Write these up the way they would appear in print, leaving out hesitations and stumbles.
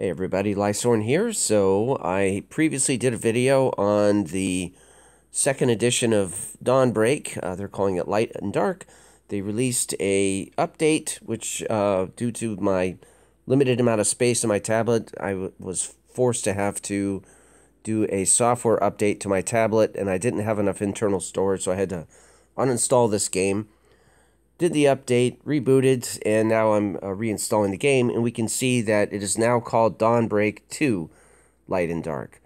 Hey everybody, Lysorn here. So I previously did a video on the second edition of Dawnbreak. They're calling it Light and Dark. They released a update, which due to my limited amount of space on my tablet, I was forced to have to do a software update to my tablet, and I didn't have enough internal storage, so I had to uninstall this game. Did the update, rebooted, and now I'm reinstalling the game, and we can see that it is now called Dawnbreak 2 Light and Dark.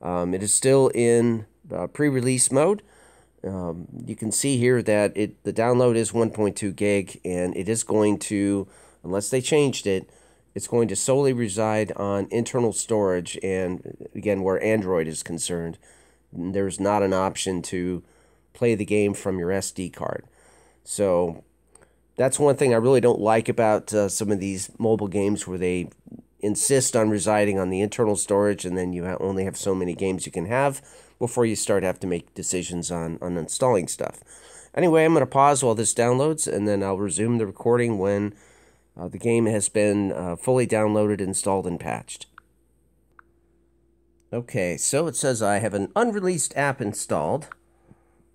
It is still in pre-release mode. You can see here that the download is 1.2 gig, and it is going to, unless they changed it, it's going to solely reside on internal storage, and again, where Android is concerned, there's not an option to play the game from your SD card. So that's one thing I really don't like about some of these mobile games where they insist on residing on the internal storage, and then you only have so many games you can have before you have to make decisions on installing stuff. Anyway, I'm going to pause while this downloads, and then I'll resume the recording when the game has been fully downloaded, installed, and patched. Okay, so it says I have an unreleased app installed.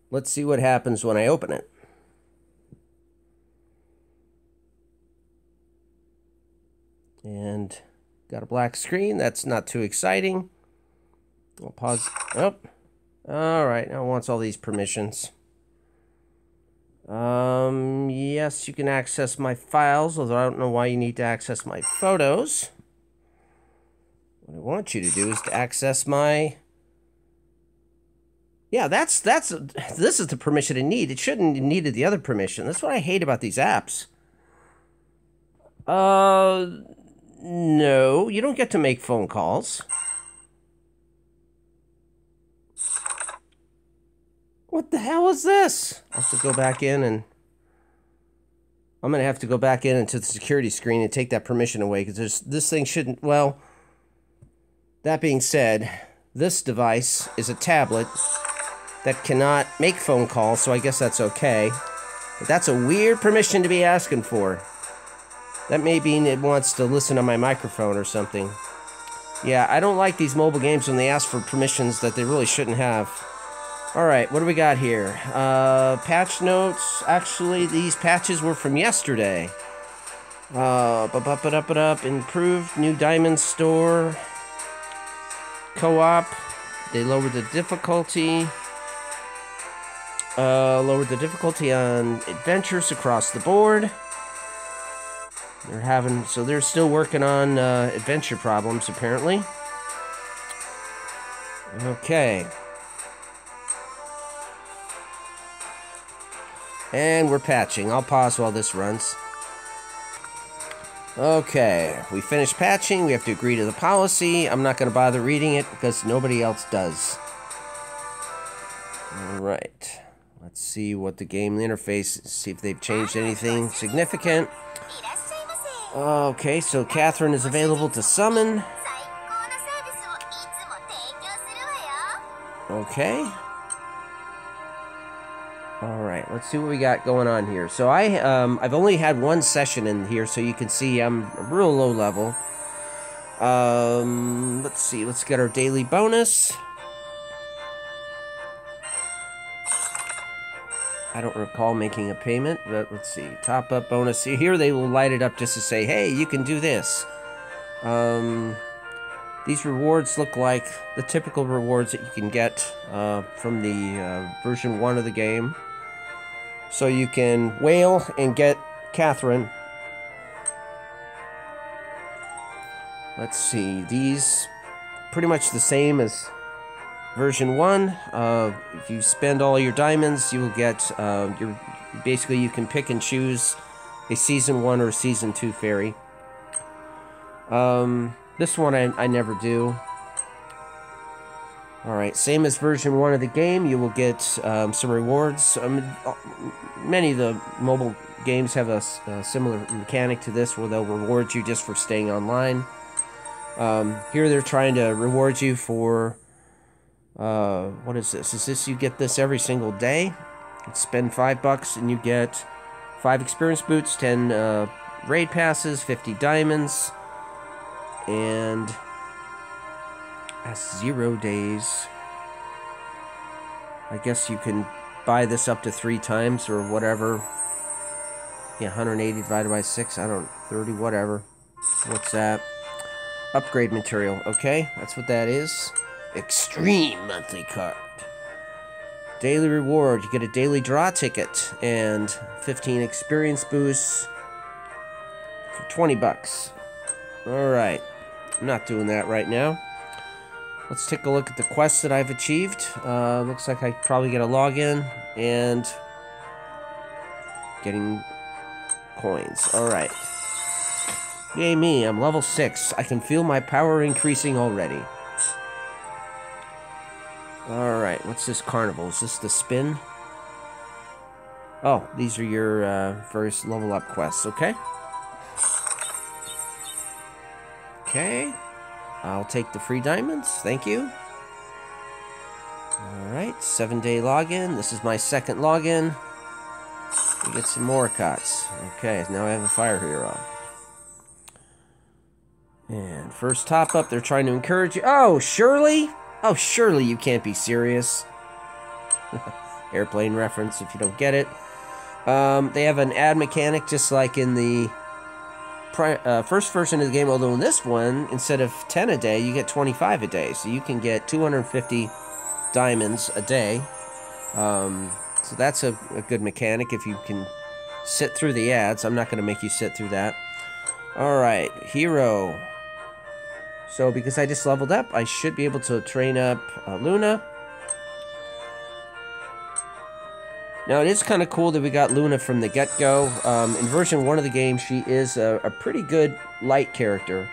Let's see what happens when I open it. And got a black screen. That's not too exciting. I'll pause. Oh, all right. Now it wants all these permissions. Yes, you can access my files, although I don't know why you need to access my photos. What I want you to do is to access my... Yeah, this is the permission I need. It shouldn't have needed the other permission. That's what I hate about these apps. No, you don't get to make phone calls. What the hell is this? I'll have to go back in and... I'm going to have to go back in into the security screen and take that permission away, because this thing shouldn't... Well, that being said, this device is a tablet that cannot make phone calls, so I guess that's okay. But that's a weird permission to be asking for. That may mean it wants to listen to my microphone or something. Yeah, I don't like these mobile games when they ask for permissions that they really shouldn't have. Alright, what do we got here? Patch notes. Actually, these patches were from yesterday. Improved new diamond store. Co-op. They lowered the difficulty. Lowered the difficulty on adventures across the board. They're still working on adventure problems, apparently. Okay. And we're patching. I'll pause while this runs. Okay, we finished patching. We have to agree to the policy. I'm not going to bother reading it because nobody else does. Alright. Let's see what the game interface, see if they've changed anything significant. Okay, so Catherine is available to summon. Okay. Alright, let's see what we got going on here. So I've only had one session in here, so you can see I'm real low level. Let's see, let's get our daily bonus. I don't recall making a payment, but let's see. Top up bonus. See, here they will light it up just to say, hey, you can do this. These rewards look like the typical rewards that you can get from the version 1 of the game. So you can whale and get Catherine. Let's see. These pretty much the same as version 1. If you spend all your diamonds, you will get basically you can pick and choose a season 1 or a season 2 Ferry. This one I never do. Alright, same as version 1 of the game, you will get some rewards. Many of the mobile games have a similar mechanic to this, where they'll reward you just for staying online. Here they're trying to reward you for... what is this? Is this you get this every single day? You spend $5 and you get 5 experience boots, 10 raid passes, 50 diamonds, And that's 0 days. I guess you can buy this up to 3 times or whatever. Yeah, 180 divided by 6. I don't... 30, whatever. What's that? Upgrade material. Okay, that's what that is. Extreme monthly card. Daily reward. You get a daily draw ticket and 15 experience boosts for 20 bucks. Alright. I'm not doing that right now. Let's take a look at the quests that I've achieved. Looks like I probably get a login and getting coins. Alright. Yay me, I'm level 6. I can feel my power increasing already. Alright, what's this Carnival? Is this the spin? Oh, these are your various level up quests, okay? Okay. I'll take the free diamonds, thank you. Alright, 7-day login. This is my second login. We get some more cots. Okay, now I have a fire hero. And first top up, they're trying to encourage you. Oh, Shirley? Oh, surely you can't be serious. Airplane reference if you don't get it. They have an ad mechanic just like in the first version of the game, although in this one, instead of 10 a day, you get 25 a day. So you can get 250 diamonds a day. So that's a good mechanic if you can sit through the ads. I'm not going to make you sit through that. Alright, hero. So because I just leveled up, I should be able to train up Luna. Now, it is kind of cool that we got Luna from the get-go. In version 1 of the game, she is a pretty good light character.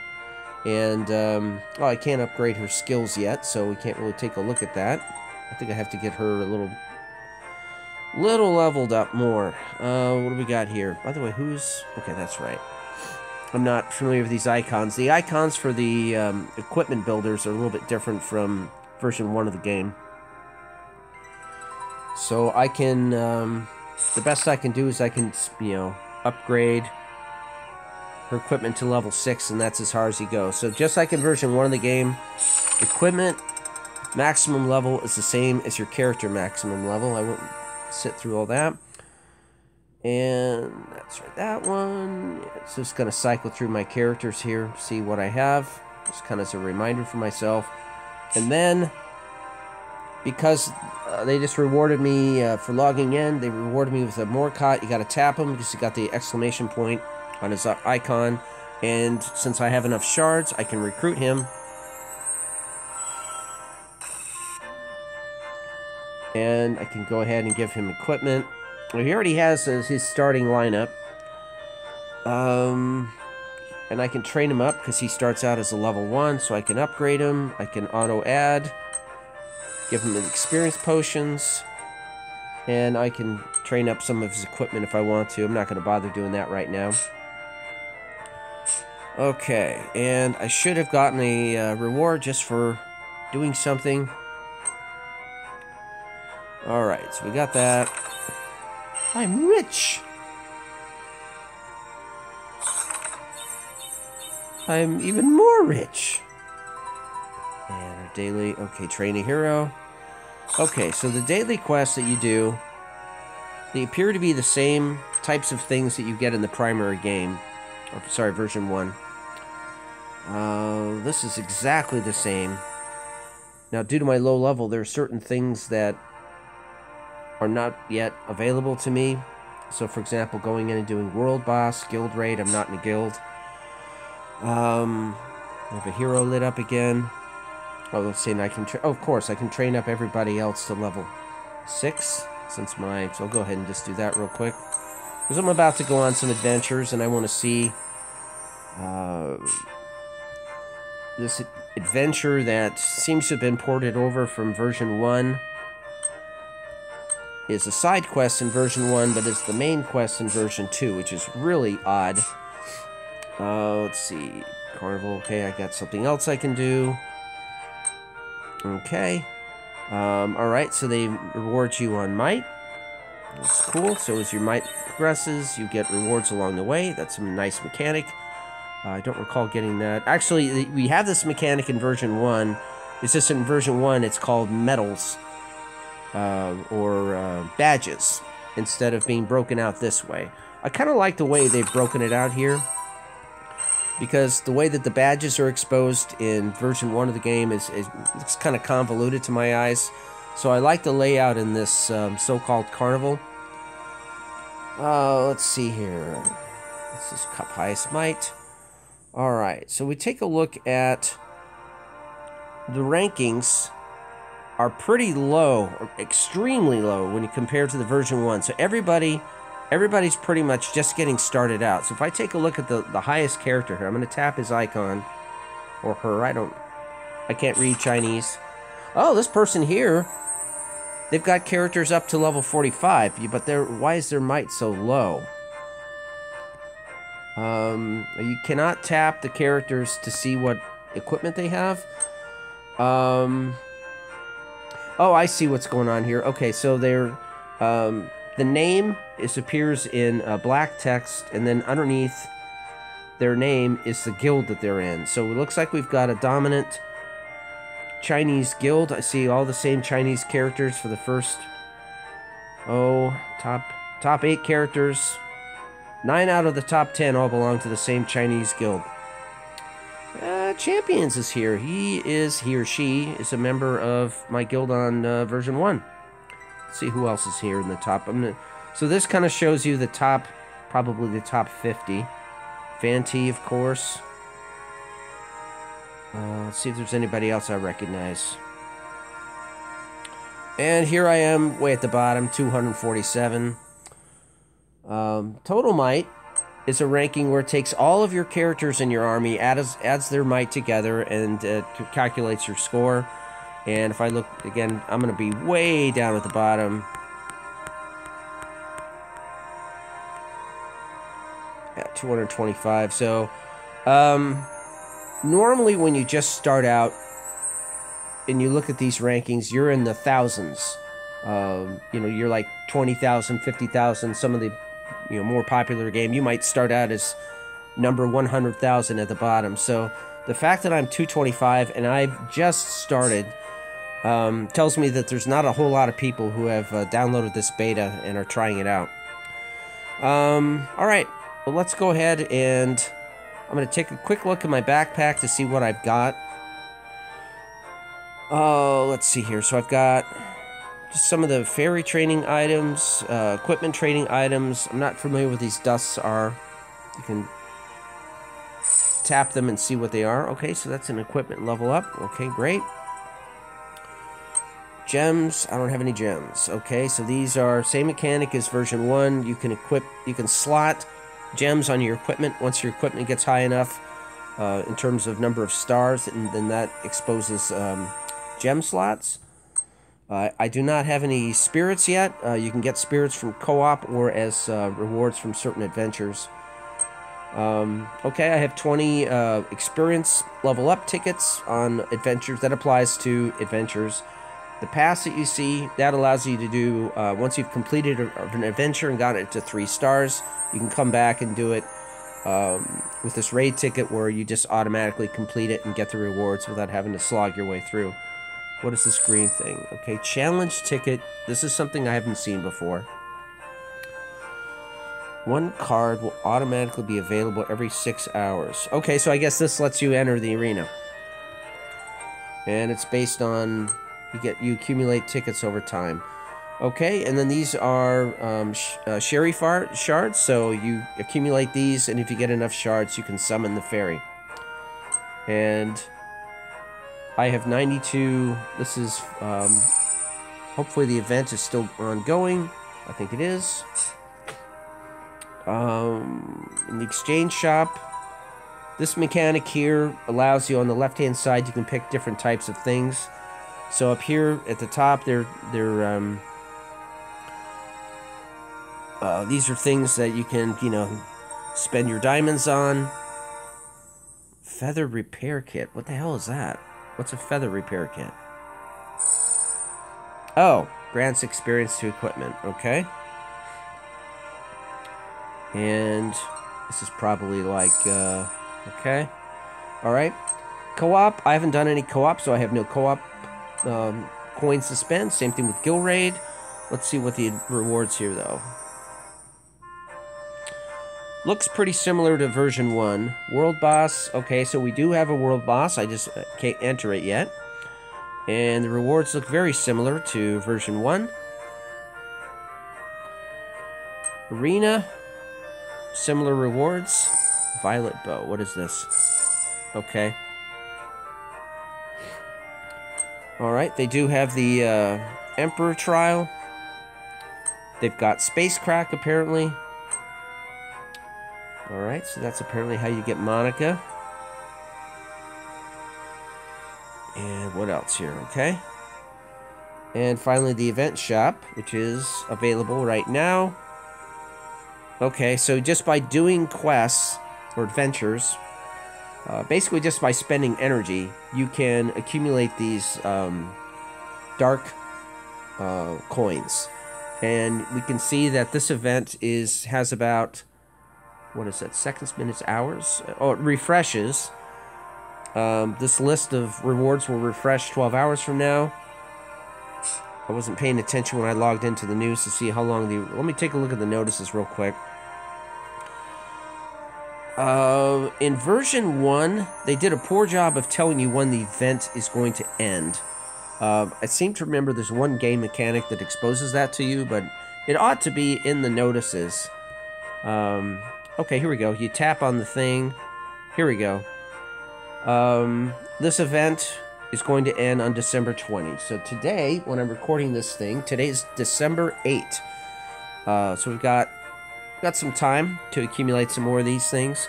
And, well, I can't upgrade her skills yet, so we can't really take a look at that. I think I have to get her a little leveled up more. What do we got here? By the way, who's... Okay, that's right. I'm not familiar with these icons. The icons for the equipment builders are a little bit different from version 1 of the game. So I can, the best I can do is I can, you know, upgrade her equipment to level 6, and that's as hard as you go. So just like in version 1 of the game, equipment maximum level is the same as your character maximum level. I won't sit through all that. And that's right, that one. Yeah, it's just going to cycle through my characters here, see what I have, just kind of as a reminder for myself. And then, because they just rewarded me for logging in, they rewarded me with a Morcott. You got to tap him because he got the exclamation point on his icon. And since I have enough shards, I can recruit him. And I can go ahead and give him equipment. Well, he already has his starting lineup. And I can train him up because he starts out as a level 1, so I can upgrade him. I can auto-add, give him experience potions, and I can train up some of his equipment if I want to. I'm not going to bother doing that right now. Okay, and I should have gotten a reward just for doing something. Alright, so we got that. I'm rich! I'm even more rich! And our daily... Okay, train a hero. Okay, so the daily quests that you do, they appear to be the same types of things that you get in the primary game. Or, sorry, version 1. This is exactly the same. Now, due to my low level, there are certain things that are not yet available to me. So, for example, going in and doing World Boss, Guild Raid, I'm not in a guild. I have a hero lit up again. Oh, let's see, and I can... Oh, of course, I can train up everybody else to level 6, since my... So I'll go ahead and just do that real quick. Because I'm about to go on some adventures, and I want to see... this adventure that seems to have been ported over from version 1 is a side quest in version 1, but it's the main quest in version 2, which is really odd. Let's see. Carnival. Okay, I got something else I can do. Okay. Alright, so they reward you on might. That's cool. So as your might progresses, you get rewards along the way. That's a nice mechanic. I don't recall getting that. Actually, we have this mechanic in version 1. It's just in version 1, it's called medals, or badges, instead of being broken out this way. I kind of like the way they've broken it out here, because the way that the badges are exposed in version 1 of the game looks kind of convoluted to my eyes. So I like the layout in this so-called Carnival. Let's see here. This is Cup Highest Might. Alright, so we take a look at the rankings are pretty low, or extremely low, when you compare to the version 1. So everybody's pretty much just getting started out. So if I take a look at the highest character here, I'm going to tap his icon, or her, I can't read Chinese. Oh, this person here, they've got characters up to level 45, but why is their might so low? You cannot tap the characters to see what equipment they have. Oh, I see what's going on here. Okay, so they're, the name appears in black text, and then underneath their name is the guild that they're in. So it looks like we've got a dominant Chinese guild. I see all the same Chinese characters for the first, top 8 characters. 9 out of the top 10 all belong to the same Chinese guild. Champions is here. He or she is a member of my guild on version 1. Let's see who else is here in the top. So this kind of shows you the top, probably the top 50. Fanti, of course. Let's see if there's anybody else I recognize. And here I am, way at the bottom, 247. Total might is a ranking where it takes all of your characters in your army, adds their might together, and calculates your score. And if I look again, I'm going to be way down at the bottom. At 225. So, normally when you just start out and you look at these rankings, you're in the thousands. You're like 20,000, 50,000. Some of the more popular game, you might start out as number 100,000 at the bottom. So the fact that I'm 225 and I've just started tells me that there's not a whole lot of people who have downloaded this beta and are trying it out. Alright, well, let's go ahead and I'm going to take a quick look at my backpack to see what I've got. Oh, let's see here. So I've got just some of the ferry training items, equipment training items. I'm not familiar with these dusts are. You can tap them and see what they are. Okay, so that's an equipment level up. Okay, great. Gems. I don't have any gems. Okay, so these are same mechanic as version 1. You can slot gems on your equipment once your equipment gets high enough in terms of number of stars, and then that exposes gem slots. I do not have any spirits yet. You can get spirits from co-op or as rewards from certain adventures. Okay, I have 20 experience level up tickets on adventures. That applies to adventures. The pass that you see, that allows you to do, once you've completed an adventure and got it to 3 stars, you can come back and do it with this raid ticket where you just automatically complete it and get the rewards without having to slog your way through. What is this green thing? Okay, challenge ticket. This is something I haven't seen before. 1 card will automatically be available every 6 hours. Okay, so I guess this lets you enter the arena. And it's based on, you accumulate tickets over time. Okay, and then these are Sherry shards, so you accumulate these, and if you get enough shards, you can summon the Ferry. And I have 92. This is, hopefully the event is still ongoing. I think it is. In the exchange shop, this mechanic here allows you, on the left-hand side, you can pick different types of things. So up here at the top, these are things that you can, spend your diamonds on. Feather repair kit. What the hell is that? What's a feather repair kit? Oh, grants experience to equipment. Okay. And this is probably like Okay. All right. Co-op. I haven't done any co-op, so I have no co-op coins to spend. Same thing with Guild Raid. Let's see what the rewards here, though. Looks pretty similar to version 1. World boss. Okay, so we do have a world boss. I just can't enter it yet. And the rewards look very similar to version 1. Arena. Similar rewards. Violet bow. What is this? Okay. Alright, they do have the Emperor trial. They've got Space Crack, apparently. Alright, so that's apparently how you get Monica. And what else here? Okay. And finally, the event shop, which is available right now. Okay, so just by doing quests or adventures, basically just by spending energy, you can accumulate these dark coins. And we can see that this event has about, what is that, seconds, minutes, hours? Oh, it refreshes. This list of rewards will refresh 12 hours from now. I wasn't paying attention when I logged into the news to see how long the... Let me take a look at the notices real quick. In version 1, they did a poor job of telling you when the event is going to end. I seem to remember there's one game mechanic that exposes that to you, but it ought to be in the notices. Okay, here we go. You tap on the thing. Here we go. This event is going to end on December 20. So today, when I'm recording this thing, today is December 8th. So we've got some time to accumulate some more of these things.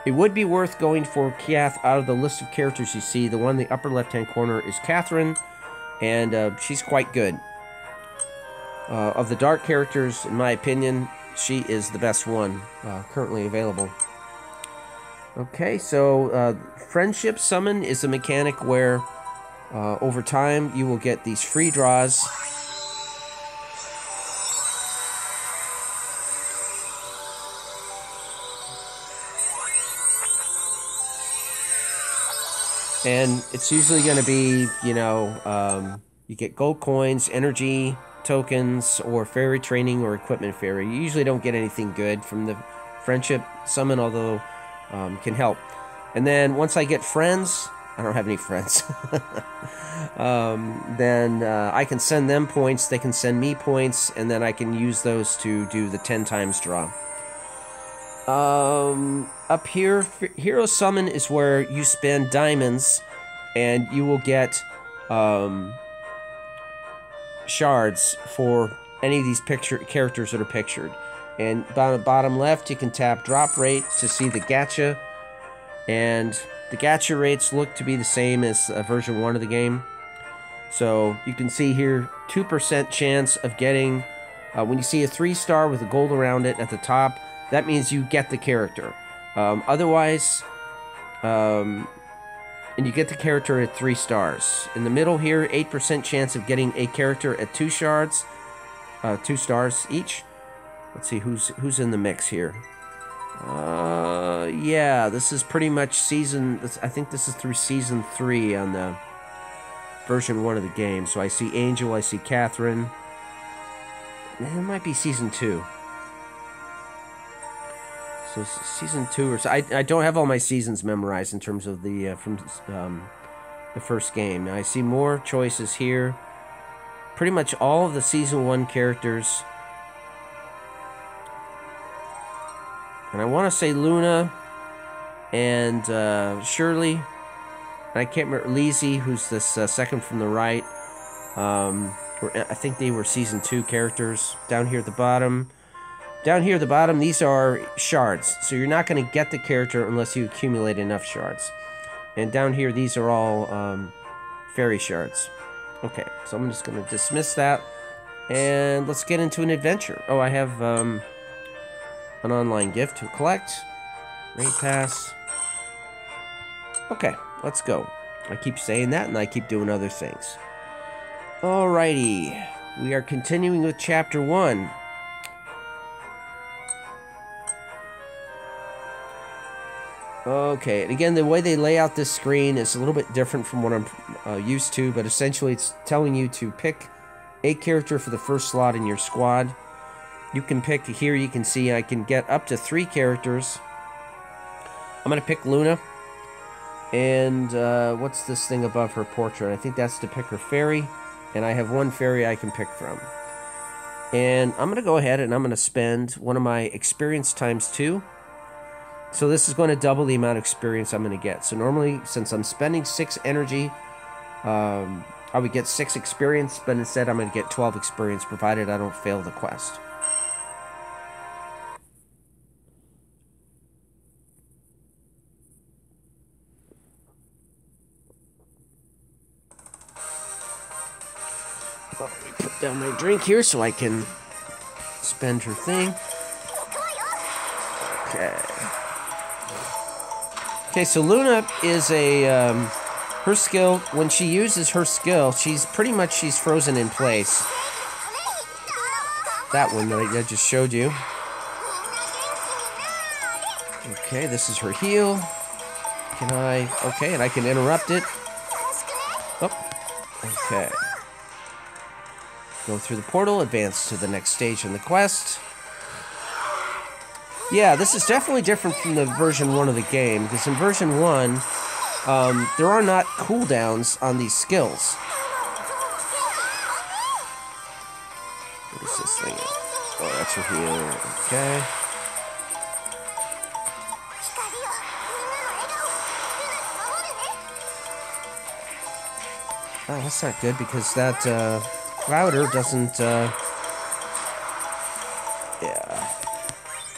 It would be worth going for Kath out of the list of characters you see. The one in the upper left-hand corner is Catherine, and she's quite good. Of the dark characters, in my opinion, she is the best one currently available. Okay, so Friendship Summon is a mechanic where over time you will get these free draws. And it's usually going to be, you know, you get gold coins, energy tokens, or Ferry training or equipment Ferry. You usually don't get anything good from the Friendship Summon, although can help. And then once I get friends, I don't have any friends, then I can send them points, they can send me points, and then I can use those to do the 10 times draw. Up here, Hero Summon is where you spend diamonds, and you will get shards for any of these characters that are pictured. And down at bottom left, you can tap drop rate to see the gacha. And the gacha rates look to be the same as version 1 of the game. So you can see here, 2% chance of getting, when you see a 3-star with a gold around it at the top, that means you get the character. Otherwise, and you get the character at 3 stars. In the middle here, 8% chance of getting a character at 2 shards, 2 stars each. Let's see who's in the mix here. Yeah, this is pretty much I think this is through season 3 on the version 1 of the game. So I see Angel, I see Catherine. It might be season 2. So season 2 or so. I don't have all my seasons memorized in terms of the from the first game. Now I see more choices here. Pretty much all of the season 1 characters. And I want to say Luna and Shirley. And I can't remember Lizzie, who's this second from the right. I think they were season 2 characters. Down here at the bottom. Down here at the bottom, these are shards. So you're not going to get the character unless you accumulate enough shards. And down here, these are all fairy shards. Okay, so I'm just going to dismiss that. And let's get into an adventure. Oh, I have an online gift to collect. Raid pass. Okay, let's go. I keep saying that, and I keep doing other things. Alrighty. We are continuing with Chapter 1. Okay, and again, the way they lay out this screen is a little bit different from what I'm used to, but essentially it's telling you to pick a character for the first slot in your squad. You can pick, here you can see I can get up to 3 characters. I'm going to pick Luna. And what's this thing above her portrait? I think that's to pick her Ferry. And I have 1 Ferry I can pick from. And I'm going to go ahead and I'm going to spend one of my experience times 2. So this is going to double the amount of experience I'm going to get. So normally, since I'm spending 6 energy, I would get 6 experience, but instead I'm going to get 12 experience, provided I don't fail the quest. Well, let me put down my drink here so I can spend her thing. Okay. Okay, so Luna is a, her skill, when she uses her skill, she's frozen in place. That one that I just showed you. Okay, this is her heal. Okay, and I can interrupt it. Oh, okay. Go through the portal, advance to the next stage in the quest. Yeah, this is definitely different from the version 1 of the game, because in version 1, there are not cooldowns on these skills. What is this thing? Oh, that's her heal. Okay. Oh, that's not good, because that, Clouder doesn't, yeah.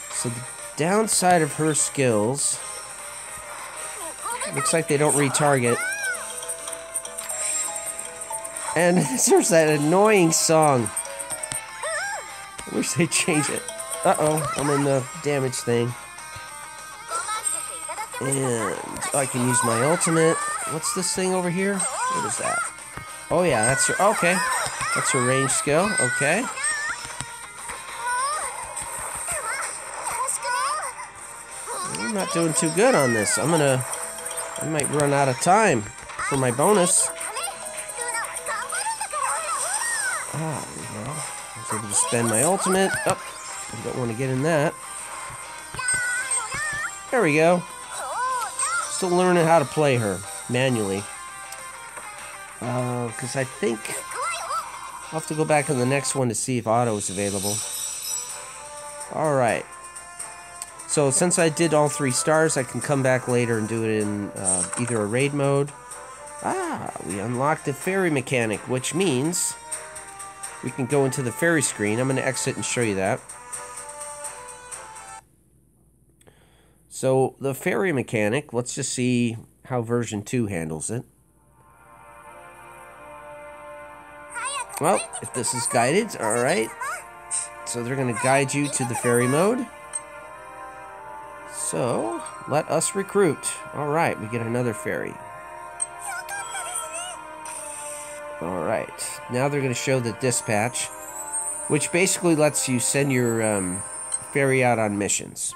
So the downside of her skills, looks like they don't retarget. And there's that annoying song. I wish they'd change it. Uh-oh, I'm in the damage thing. And I can use my ultimate. What's this thing over here? What is that? Oh yeah, that's her, okay. That's her range skill, okay. I'm not doing too good on this. I might run out of time for my bonus. Ah, there we go. I was able to spend my ultimate. Oh, I don't want to get in that. There we go. Still learning how to play her manually. Because I think I'll have to go back on the next one to see if auto is available. Alright. So since I did all 3 stars, I can come back later and do it in either a raid mode. Ah, we unlocked the ferry mechanic, which means we can go into the ferry screen. I'm going to exit and show you that. So the ferry mechanic, let's just see how version 2 handles it. Well, if this is guided, alright. So they're going to guide you to the ferry mode. So, let us recruit. Alright, we get another ferry. Alright, now they're going to show the dispatch, which basically lets you send your ferry out on missions.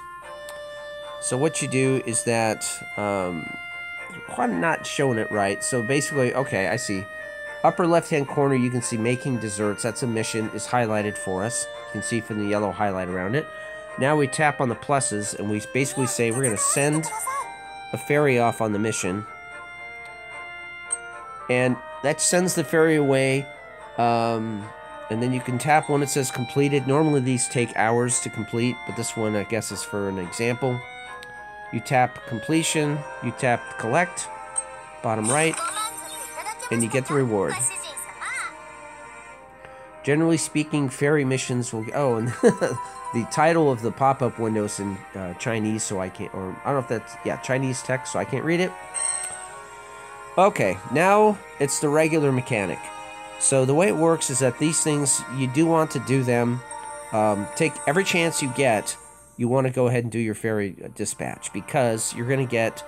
So what you do is that, they're not showing it right. So basically, okay, I see. Upper left-hand corner, you can see making desserts. That's a mission, is highlighted for us. You can see from the yellow highlight around it. Now we tap on the pluses, and we basically say we're going to send a ferry off on the mission. And that sends the ferry away. And then you can tap one that says completed. Normally these take hours to complete, but this one, I guess, is for an example. You tap completion, you tap collect, bottom right, and you get the reward. Generally speaking, ferry missions will... Oh, and the title of the pop-up window is in Chinese, so I can't... Or, I don't know if that's... Yeah, Chinese text, so I can't read it. Okay, now it's the regular mechanic. So the way it works is that these things, you do want to do them. Take every chance you get, you want to go ahead and do your ferry dispatch, because you're going to get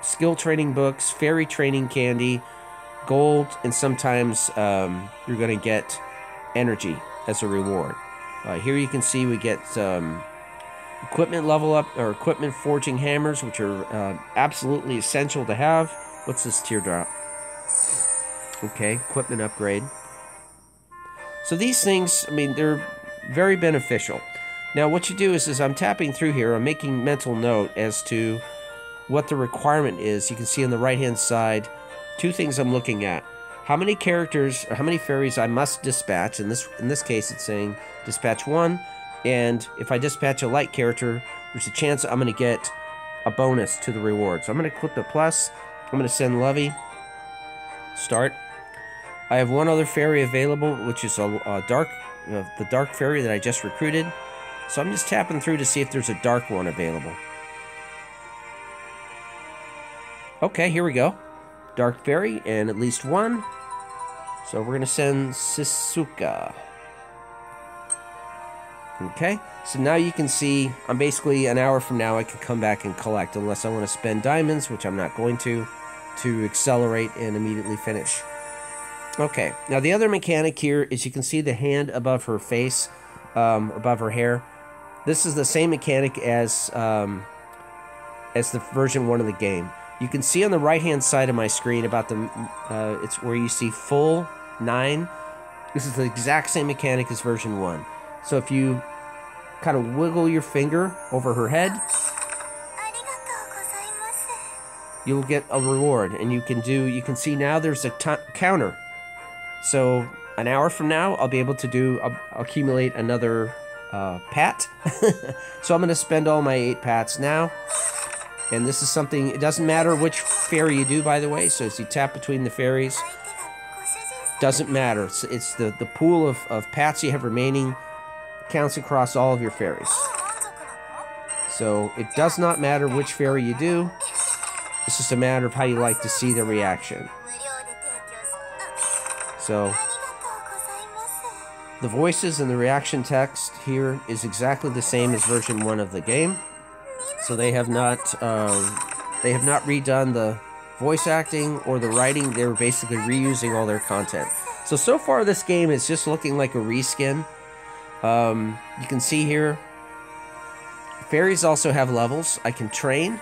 skill training books, ferry training candy, gold, and sometimes you're going to get energy as a reward. Here you can see we get equipment level up, or equipment forging hammers, which are absolutely essential to have. What's this teardrop? Okay, equipment upgrade. So these things, I mean, they're very beneficial. Now what you do is I'm tapping through here, I'm making mental note as to what the requirement is. You can see on the right hand side, two things I'm looking at. How many characters, or how many fairies I must dispatch. In this case it's saying dispatch 1, and if I dispatch a light character, there's a chance I'm going to get a bonus to the reward. So I'm going to click the plus, I'm going to send Lovey, start. I have one other fairy available, which is the dark fairy that I just recruited. So I'm just tapping through to see if there's a dark one available. Okay, here we go. Dark fairy, and at least one. So we're going to send Shizuka. Okay, so now you can see I'm basically an hour from now I can come back and collect, unless I want to spend diamonds, which I'm not going to accelerate and immediately finish. Okay, now the other mechanic here is you can see the hand above her face, above her hair. This is the same mechanic as the version 1 of the game. You can see on the right-hand side of my screen about the, it's where you see full 9. This is the exact same mechanic as version 1. So if you kind of wiggle your finger over her head, you'll get a reward, and you can see now there's a counter. So an hour from now, I'll be able to accumulate another pat. So I'm going to spend all my 8 pats now. And this is something, it doesn't matter which fairy you do, by the way. So as you tap between the fairies, doesn't matter. It's the pool of pats you have remaining counts across all of your fairies. So it does not matter which fairy you do. It's just a matter of how you like to see the reaction. So the voices and the reaction text here is exactly the same as version 1 of the game. So they have not redone the voice acting or the writing. They were basically reusing all their content. So far this game is just looking like a reskin. You can see here, fairies also have levels. I can train.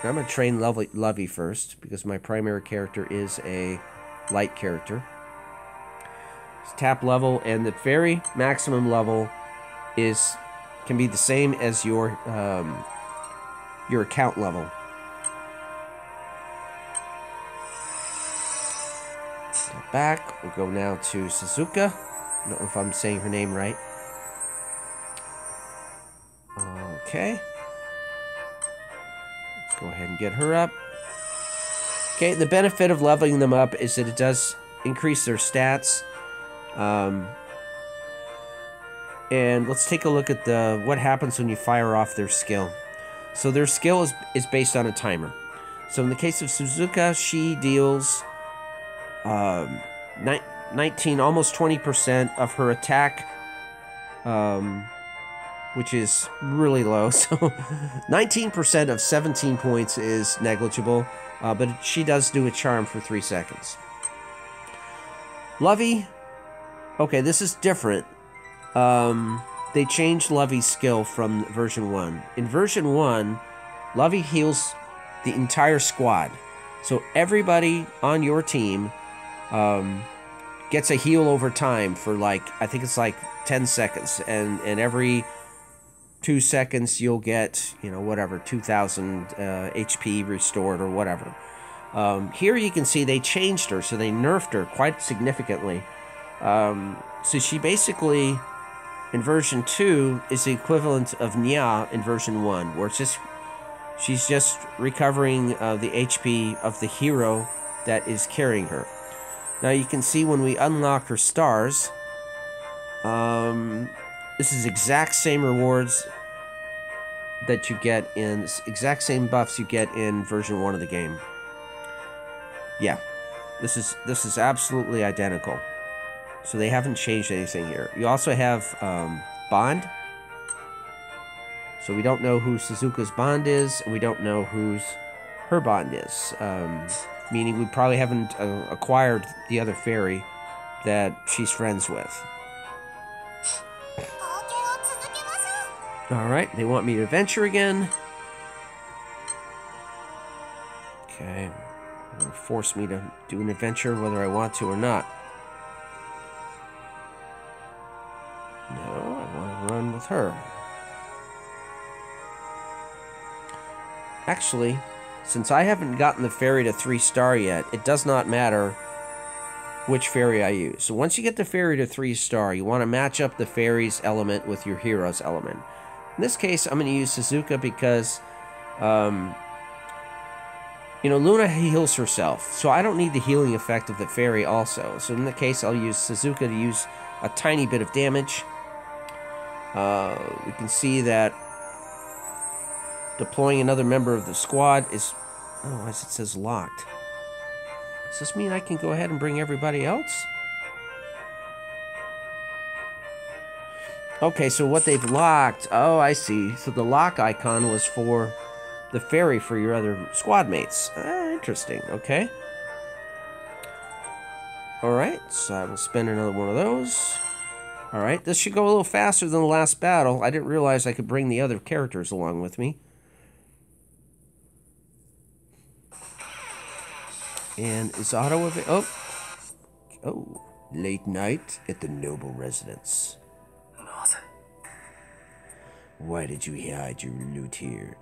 I'm going to train Lovey first, because my primary character is a light character. Just tap level, and the fairy maximum level can be the same as your account level. Back, we'll go now to Shizuka. I don't know if I'm saying her name right. Okay. Let's go ahead and get her up. Okay, the benefit of leveling them up is that it does increase their stats. And let's take a look at what happens when you fire off their skill. So their skill is based on a timer. So in the case of Shizuka, she deals 19, almost 20% of her attack, which is really low. So 19% of 17 points is negligible, but she does do a charm for 3 seconds. Lovey, okay, this is different. They changed Lovey's skill from version 1. In version 1, Lovey heals the entire squad. So everybody on your team gets a heal over time for I think it's 10 seconds. And every 2 seconds you'll get, whatever, 2,000 HP restored or whatever. Here you can see they changed her, so they nerfed her quite significantly. So she basically, in version 2, is the equivalent of Nya in version 1, where she's just recovering the HP of the hero that is carrying her. Now you can see when we unlock her stars, this is exact same rewards that you get in, exact same buffs you get in version 1 of the game. Yeah, this is absolutely identical. So they haven't changed anything here. You also have Bond. So we don't know who Shizuka's Bond is, and we don't know whose her Bond is. Meaning we probably haven't acquired the other fairy that she's friends with. Alright, they want me to adventure again. Okay. They're going to force me to do an adventure whether I want to or not. No, I want to run with her. Actually, since I haven't gotten the ferry to 3-star yet, it does not matter which ferry I use. So once you get the ferry to 3-star, you want to match up the ferry's element with your hero's element. In this case, I'm going to use Suzuka because, you know, Luna heals herself. So I don't need the healing effect of the ferry also. So in that case, I'll use Suzuka to use a tiny bit of damage. We can see that deploying another member of the squad is... Oh, as it says, locked. Does this mean I can go ahead and bring everybody else? Okay, so what they've locked... Oh, I see. So the lock icon was for the ferry for your other squad mates. Interesting. Okay. Alright, so I will spend another one of those. Alright, this should go a little faster than the last battle. I didn't realize I could bring the other characters along with me. And is Otto available? Oh, late night at the noble residence. Why did you hide your loot here?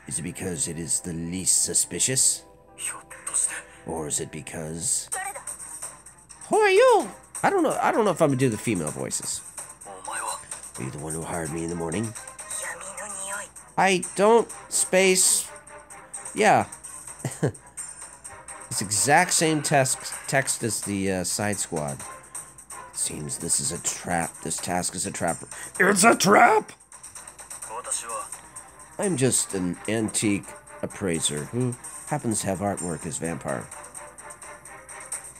Is it because it is the least suspicious? Or is it because... Who are you? I don't know if I'm gonna do the female voices. Are you the one who hired me in the morning? I don't... Space... Yeah. It's exact same text as the side squad. It seems this is a trap. This task is a trap. It's a trap! I'm just an antique appraiser who happens to have artwork as vampire. ...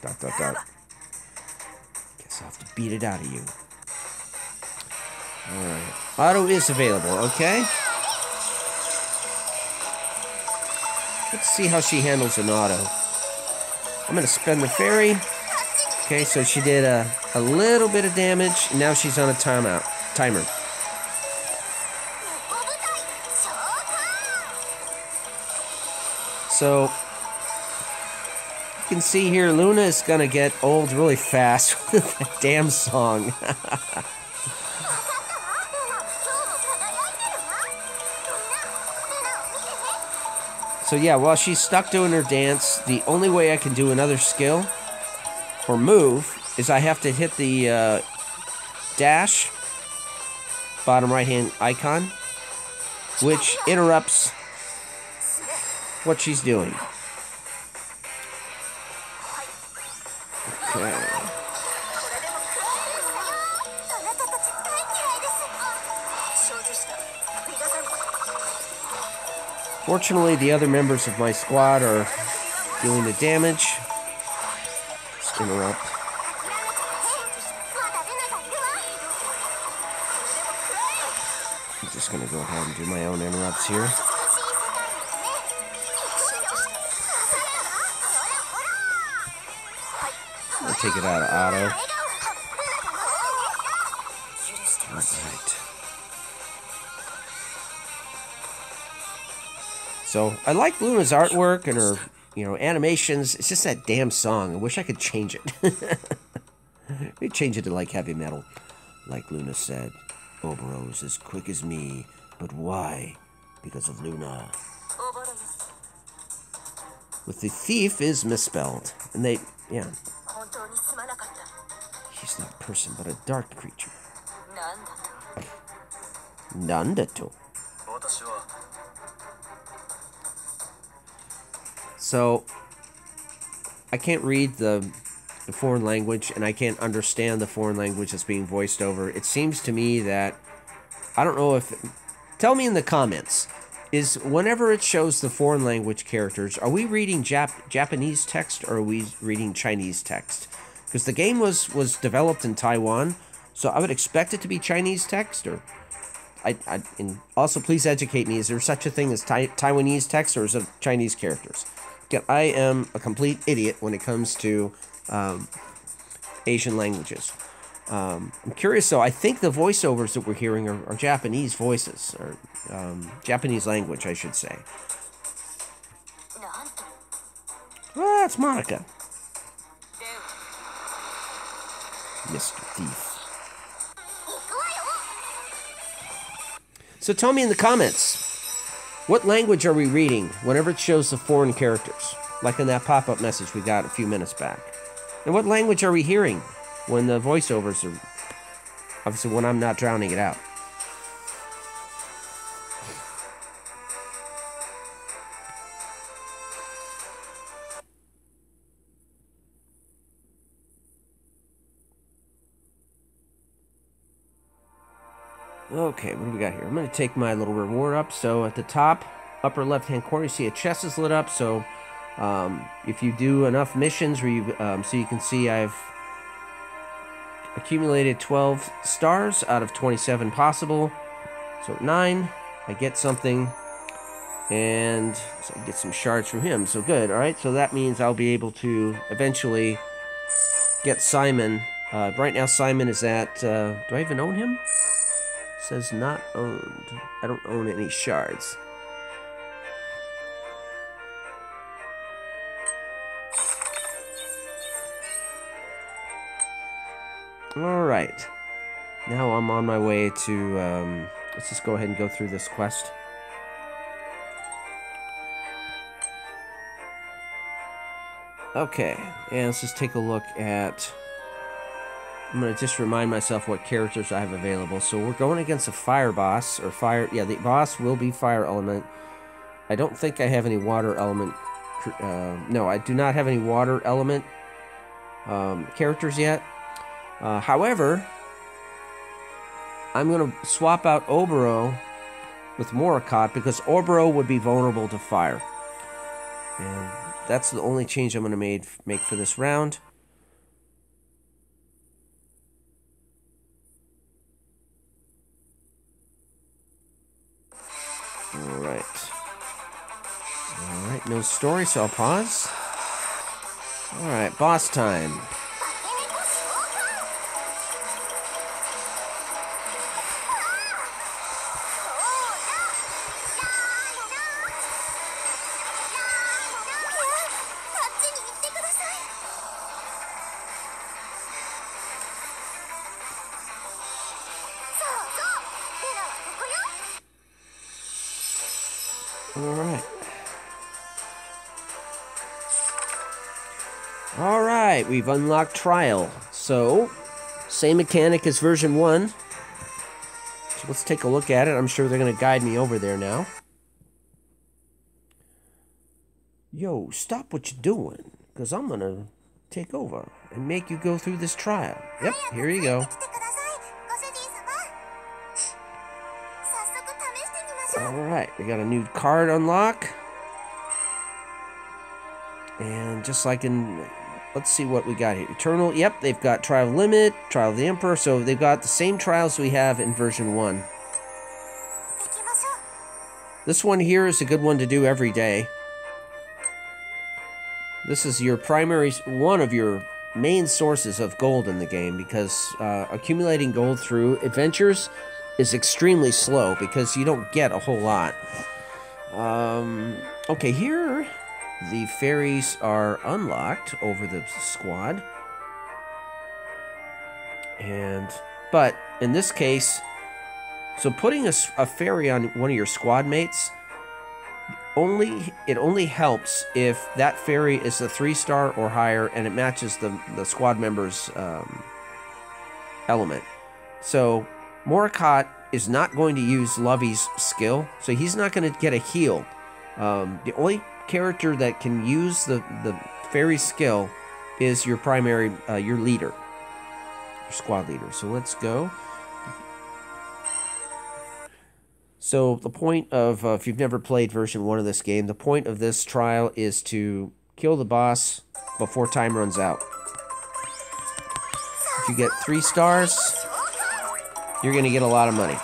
Guess I'll have to beat it out of you. Alright. Otto is available, okay? Let's see how she handles an auto. I'm gonna spend the ferry. Okay, so she did a little bit of damage, and now she's on a timer. So, you can see here, Luna is gonna get old really fast with that damn song. So yeah, while she's stuck doing her dance, the only way I can do another skill or move is I have to hit the dash, bottom right hand icon, which interrupts what she's doing. Okay. Fortunately, the other members of my squad are doing the damage. Let's interrupt. I'm just going to go ahead and do my own interrupts here. I'll take it out of auto. Alright. So, I like Luna's artwork and her, you know, animations. It's just that damn song. I wish I could change it. Maybe change it to, like, heavy metal. Like Luna said, Obero's as quick as me. But why? Because of Luna. With the thief is misspelled. And they, yeah. He's not a person, but a dark creature. Nandato. So, I can't read the foreign language, and I can't understand the foreign language that's being voiced over. It seems to me that, I don't know if... Tell me in the comments, is whenever it shows the foreign language characters, are we reading Japanese text, or are we reading Chinese text? Because the game was developed in Taiwan, so I would expect it to be Chinese text, or... and also, please educate me, is there such a thing as Taiwanese text, or is it Chinese characters? I am a complete idiot when it comes to Asian languages. I'm curious, though. I think the voiceovers that we're hearing are Japanese voices, or Japanese language, I should say. Ah, it's Monica. Mr. Thief. So tell me in the comments, what language are we reading whenever it shows the foreign characters? Like in that pop-up message we got a few minutes back. And what language are we hearing when the voiceovers are, obviously when I'm not drowning it out? Okay, what do we got here? I'm going to take my little reward up. So at the top, upper left-hand corner, you see a chest is lit up. So if you do enough missions, where you, so you can see I've accumulated 12 stars out of 27 possible. So at 9, I get something, and so I get some shards from him. So good, all right? So that means I'll be able to eventually get Simon. Right now, Simon is at, do I even own him? Says not owned. I don't own any shards. Alright. Now I'm on my way to, let's just go ahead and go through this quest. Okay, and let's just take a look at... I'm going to just remind myself what characters I have available. So we're going against a fire boss, or fire... Yeah, the boss will be fire element. I don't think I have any water element... no, I do not have any water element characters yet. However, I'm going to swap out Oboro with Morakot, because Oboro would be vulnerable to fire. And that's the only change I'm going to make for this round. Alright, no story, so I'll pause. Alright, boss time. Alright, we've unlocked Trial. So, same mechanic as version 1. So let's take a look at it. I'm sure they're going to guide me over there now. Yo, stop what you're doing, because I'm going to take over and make you go through this trial. Yep, here you go. Alright, we got a new card unlock. And just like in... Let's see what we got here. Eternal, yep, they've got Trial Limit, Trial of the Emperor, so they've got the same trials we have in version 1. This one here is a good one to do every day. This is your primary, one of your main sources of gold in the game, because accumulating gold through adventures is extremely slow, because you don't get a whole lot. Okay, here... The ferries are unlocked over the squad. But in this case, so putting a ferry on one of your squad mates, it only helps if that ferry is a 3-star or higher and it matches the squad member's element. So Morakot is not going to use Lovey's skill, so he's not going to get a heal. The only character that can use the ferry skill is your primary, your leader, your squad leader. So let's go. So the point of, if you've never played version 1 of this game, the point of this trial is to kill the boss before time runs out. If you get 3 stars, you're going to get a lot of money.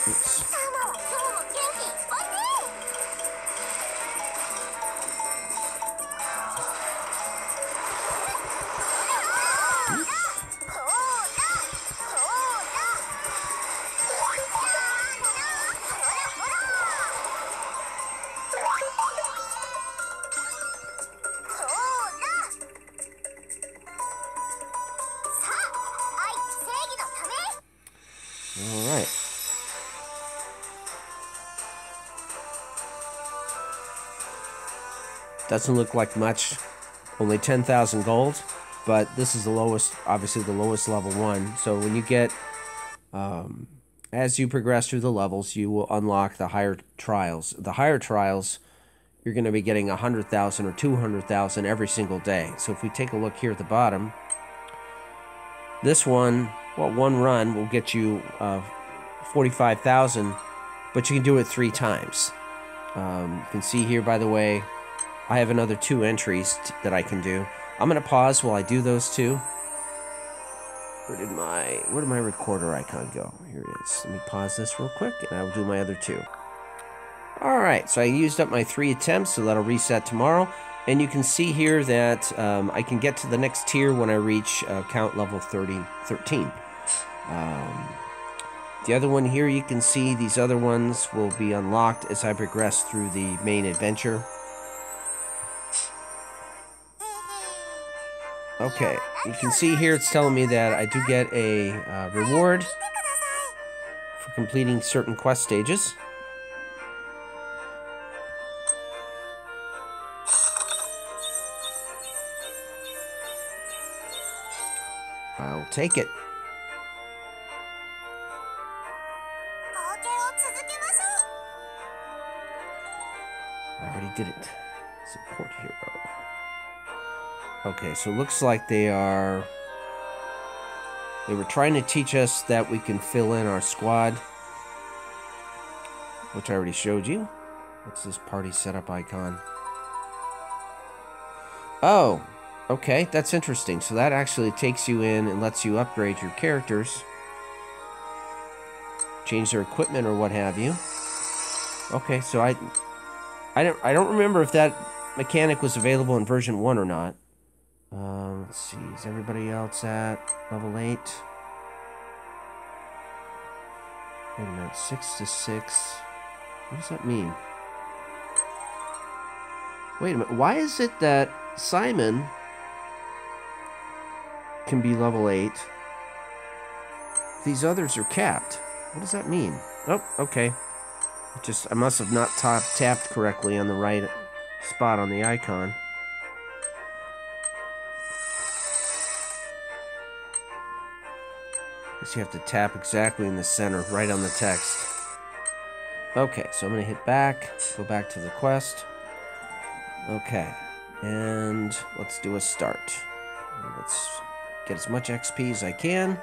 Oops. All right. Doesn't look like much. Only 10,000 gold. But this is the lowest, obviously the lowest level one. So when you get, as you progress through the levels, you will unlock the higher trials. The higher trials, you're going to be getting 100,000 or 200,000 every single day. So if we take a look here at the bottom, this one, well, one run will get you 45,000, but you can do it 3 times. You can see here, by the way, I have another 2 entries that I can do. I'm going to pause while I do those 2. Where did my recorder icon go? Here it is. Let me pause this real quick, and I will do my other 2. Alright, so I used up my 3 attempts, so that'll reset tomorrow. And you can see here that I can get to the next tier when I reach count level 13. The other one here, you can see these other ones will be unlocked as I progress through the main adventure. Okay, you can see here it's telling me that I do get a reward for completing certain quest stages. I'll take it. I already did it. Support hero. Okay, so it looks like they were trying to teach us that we can fill in our squad, which I already showed you. What's this party setup icon? Oh, okay, that's interesting. So that actually takes you in and lets you upgrade your characters, change their equipment or what have you. Okay, so I don't remember if that mechanic was available in version 1 or not. Let's see, is everybody else at level 8? Wait a minute, 6 to 6. What does that mean? Wait a minute, why is it that Simon can be level 8? These others are capped. What does that mean? Oh, okay. I must have not tapped correctly on the right spot on the icon. Guess you have to tap exactly in the center, right on the text. Okay, so I'm going to hit back, go back to the quest. Okay, and let's do a start. Let's get as much XP as I can.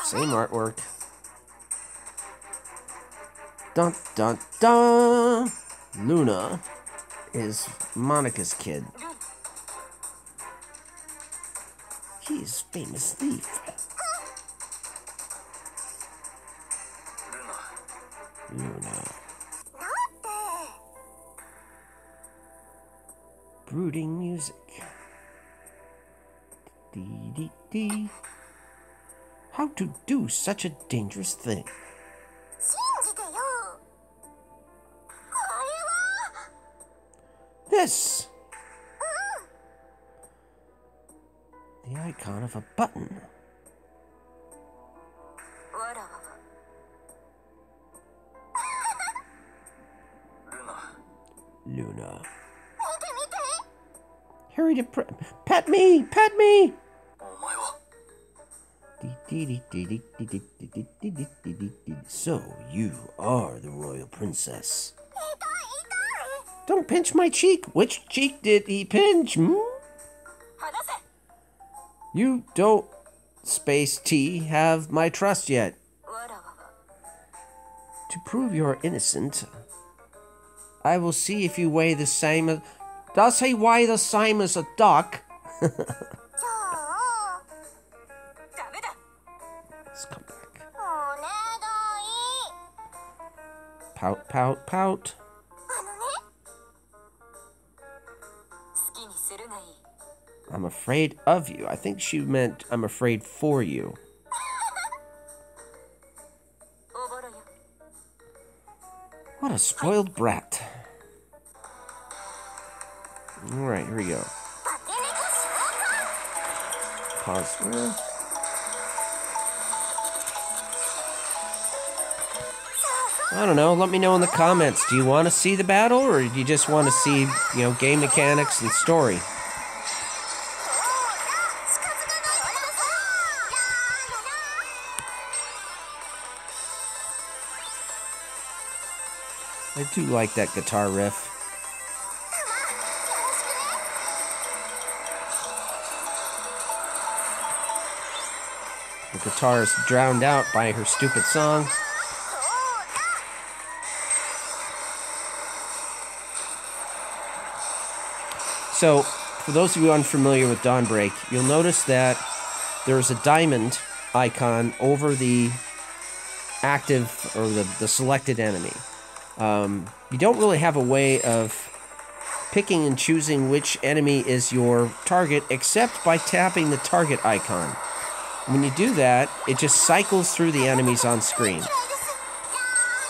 Same artwork. Dun dun dun! Luna is Monica's kid. He's a famous thief. Luna. Brooding music. Dee dee dee. How to do such a dangerous thing? This! The icon of a button. Luna. Hurry to pet me! Pet me! So, you are the royal princess. Don't pinch my cheek. Which cheek did he pinch? You don't, Space T, have my trust yet. To prove you're innocent, I will see if you weigh the same as... Does he weigh the same as a duck? Let's come back. Pout, pout, pout. I'm afraid of you. I think she meant I'm afraid for you. What a spoiled brat. Alright, here we go. Pause. I don't know. Let me know in the comments. Do you want to see the battle, or do you just want to see, you know, game mechanics and story? I do like that guitar riff. The guitar is drowned out by her stupid song. So, for those of you unfamiliar with Dawnbreak, you'll notice that there's a diamond icon over the active or the selected enemy. You don't really have a way of picking and choosing which enemy is your target except by tapping the target icon. When you do that, it just cycles through the enemies on screen.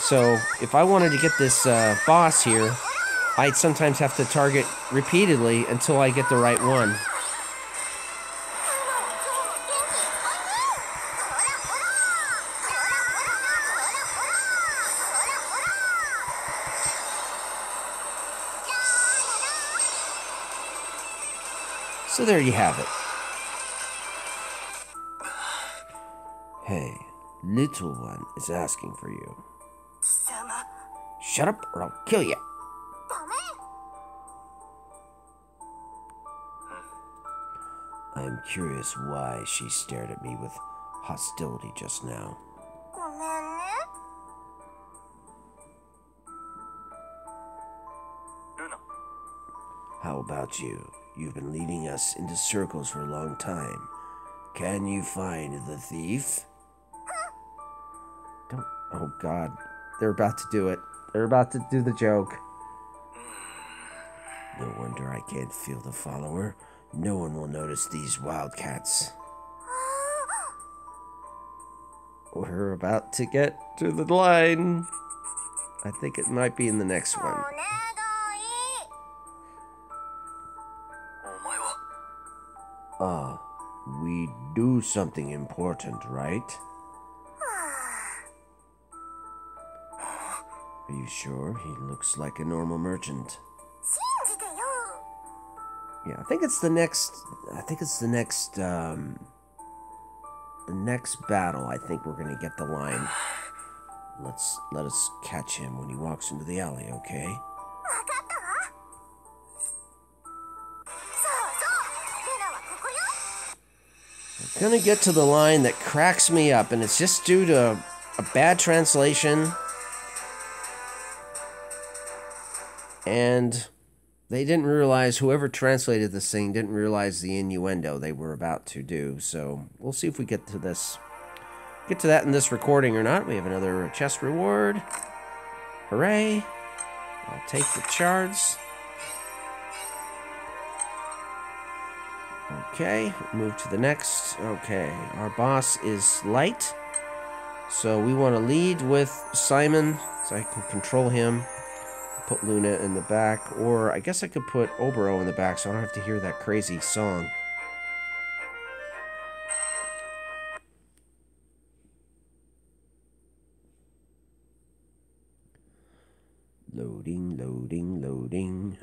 So, if I wanted to get this boss here, I'd sometimes have to target repeatedly until I get the right one. So there you have it. Hey, little one is asking for you. Shut up or I'll kill you. I'm curious why she stared at me with hostility just now. How about you? You've been leading us into circles for a long time. Can you find the thief? Don't... Oh, God. They're about to do it. They're about to do the joke. No wonder I can't feel the follower. No one will notice these wildcats. We're about to get to the line. I think it might be in the next one. We do something important, right? Are you sure? He looks like a normal merchant. Yeah, I think it's the next battle. I think we're gonna get the line. Let us catch him when he walks into the alley, okay? I'm gonna get to the line that cracks me up, and it's just due to a bad translation. And they didn't realize, whoever translated this thing didn't realize the innuendo they were about to do. So we'll see if we get to that in this recording or not. We have another chest reward. Hooray. I'll take the shards. Okay, move to the next. Okay, our boss is light. So we want to lead with Simon so I can control him. Put Luna in the back, or I guess I could put Obero in the back so I don't have to hear that crazy song. Loading, loading, loading.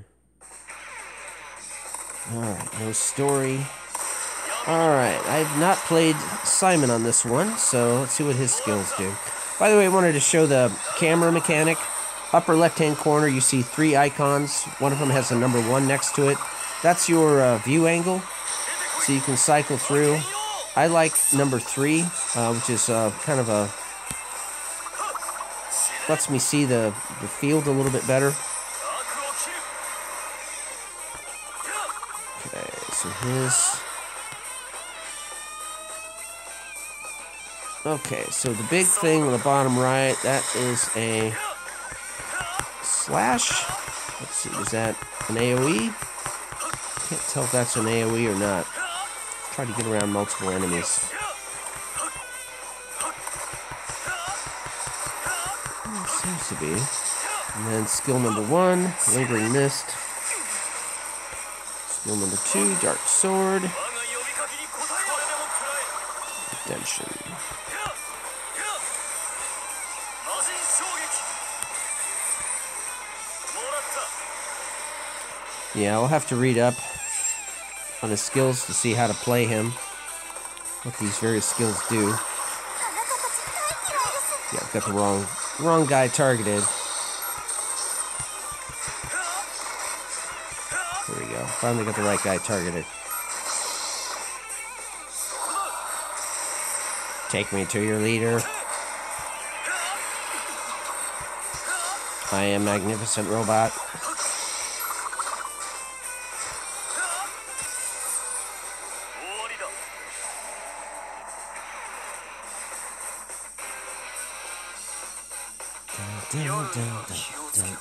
Alright, no story. Alright, I've not played Simon on this one, so let's see what his skills do. By the way, I wanted to show the camera mechanic. Upper left-hand corner, you see 3 icons. One of them has a number 1 next to it. That's your view angle, so you can cycle through. I like number 3, which is kind of a... lets me see the field a little bit better. Okay, so his... Okay, so the big thing on the bottom right, that is a slash. Let's see, is that an AoE? Can't tell if that's an AoE or not. Try to get around multiple enemies. It seems to be. And then skill number 1, Lingering Mist. Skill number 2, Dark Sword. Redemption. Yeah, I'll have to read up on his skills to see how to play him. What these various skills do. Yeah, I've got the wrong guy targeted. There we go. Finally got the right guy targeted. Take me to your leader. I am Magnificent Robot. Dun, dun, dun, dun.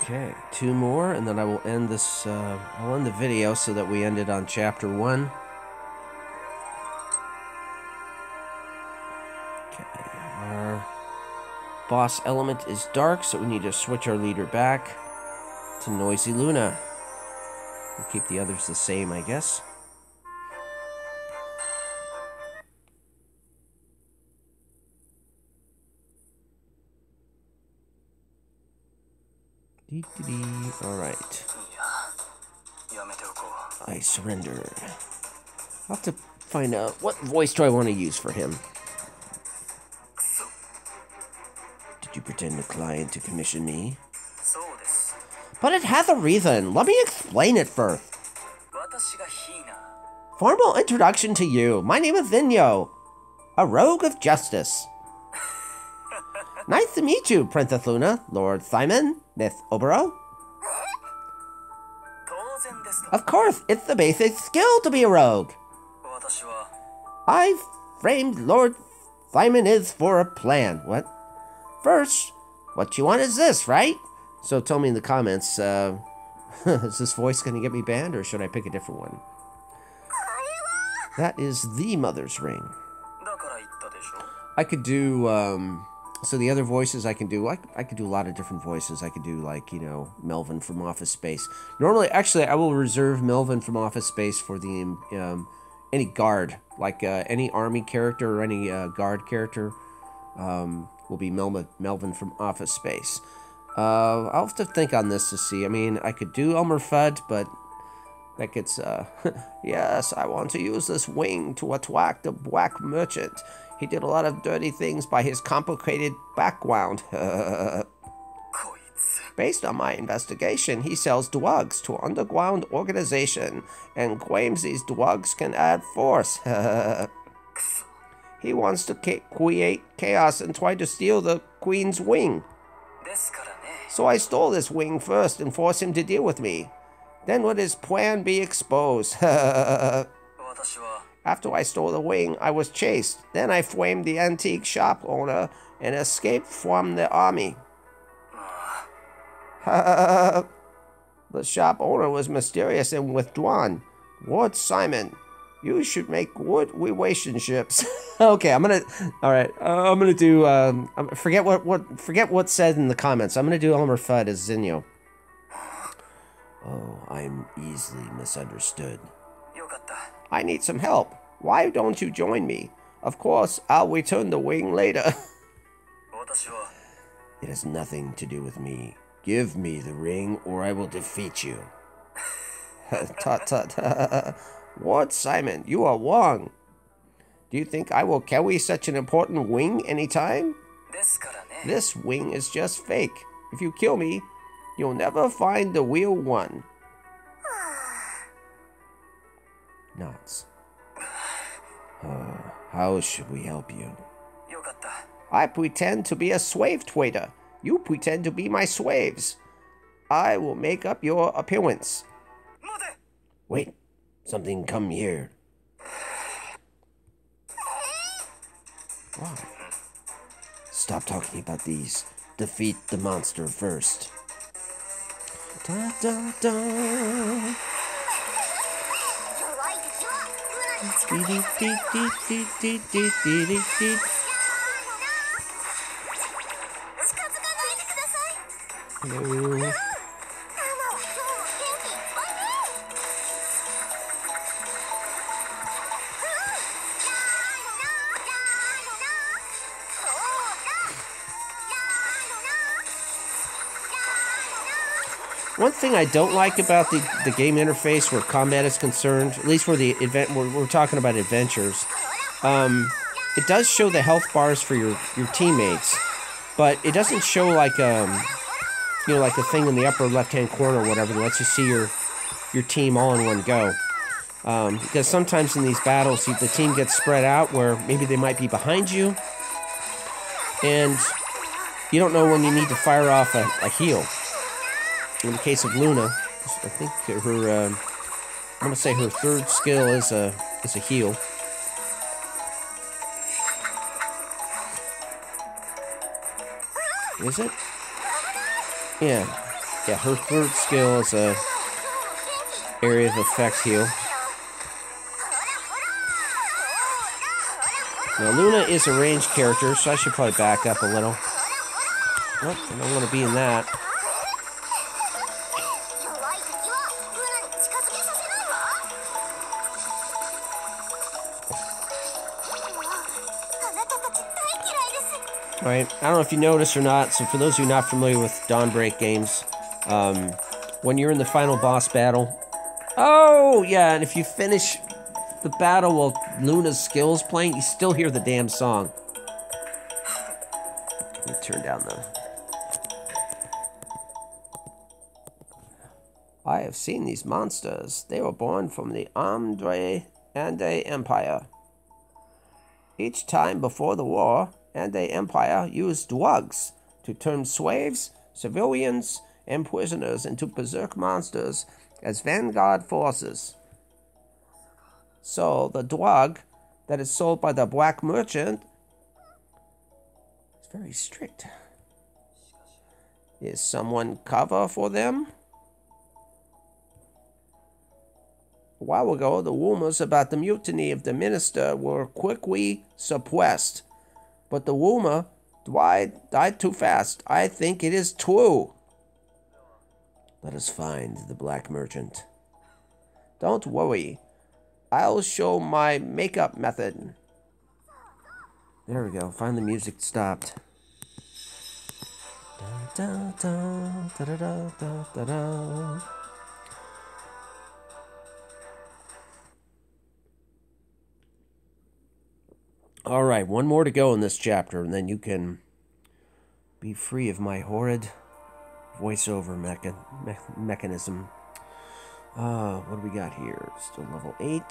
Okay, 2 more, and then I will end this. I'll end the video so that we end it on chapter 1. Okay, our boss element is dark, so we need to switch our leader back to Noisy Luna. We'll keep the others the same, I guess. Alright. I surrender. I'll have to find out what voice do I want to use for him. Did you pretend to client to commission me? But it hath a reason. Let me explain it first. Formal introduction to you. My name is Zinyo, a rogue of justice. Nice to meet you, Princess Luna, Lord Simon, Miss Obero. Of course, it's the basic skill to be a rogue. I've framed Lord Simon is for a plan. What? First, what you want is this, right? So tell me in the comments, is this voice going to get me banned, or should I pick a different one? That is the Mother's Ring. I could do, so the other voices I can do, I could do a lot of different voices. I could do, like, you know, Melvin from Office Space. Normally, actually, I will reserve Melvin from Office Space for the, any guard. Like, any army character or any, guard character, will be Melvin from Office Space. I'll have to think on this to see. I mean, I could do Elmer Fudd, but that gets, yes, I want to use this wing to attract the black merchant. He did a lot of dirty things by his complicated background. Based on my investigation, he sells drugs to an underground organization and claims these drugs can add force. He wants to create chaos and try to steal the Queen's wing. So I stole this wing first and forced him to deal with me. Then would his plan be exposed? After I stole the wing, I was chased. Then I framed the antique shop owner and escaped from the army. The shop owner was mysterious and withdrawn. Lord Simon, you should make good relationships. Okay, I'm gonna do, forget what's said in the comments. I'm gonna do Elmer Fudd as Zinyo. Oh, I'm easily misunderstood. I need some help. Why don't you join me? Of course, I'll return the wing later. It has nothing to do with me. Give me the ring, or I will defeat you. Tut tut. Lord Simon, you are wrong. Do you think I will carry such an important wing anytime? This wing is just fake. If you kill me, you'll never find the real one. Nods. How should we help you? I pretend to be a slave trader. You pretend to be my slaves. I will make up your appearance. Wait, something come here. Wow. Stop talking about these. Defeat the monster first. Da, da, da. Hello. One thing I don't like about the game interface where combat is concerned, at least for the event, we're talking about adventures, it does show the health bars for your teammates, but it doesn't show like like the thing in the upper left-hand corner or whatever that lets you see your team all in one go. Because sometimes in these battles, the team gets spread out where maybe they might be behind you, and you don't know when you need to fire off a heal. In the case of Luna, I think her, I'm gonna say her third skill is a heal. Is it? Yeah, her third skill is a area of effect heal. Now Luna is a ranged character, so I should probably back up a little. Oh, I don't want to be in that. Right, I don't know if you noticed or not, so for those of you not familiar with Dawnbreak games, when you're in the final boss battle, oh, yeah, and if you finish the battle while Luna's skill's playing, you still hear the damn song. Let me turn down the... I have seen these monsters. They were born from the Ande Empire. Each time before the war, and the Empire used drugs to turn slaves, civilians, and prisoners into berserk monsters as vanguard forces. So the drug that is sold by the black merchant is very strict. Is someone cover for them? A while ago, the rumors about the mutiny of the minister were quickly suppressed. But the rumor died too fast. I think it is true. Let us find the black merchant. Don't worry. I'll show my makeup method. There we go. Finally, the music stopped. Da, da, da, da, da, da, da, da. All right, one more to go in this chapter, and then you can be free of my horrid voiceover mechanism. What do we got here? Still level 8.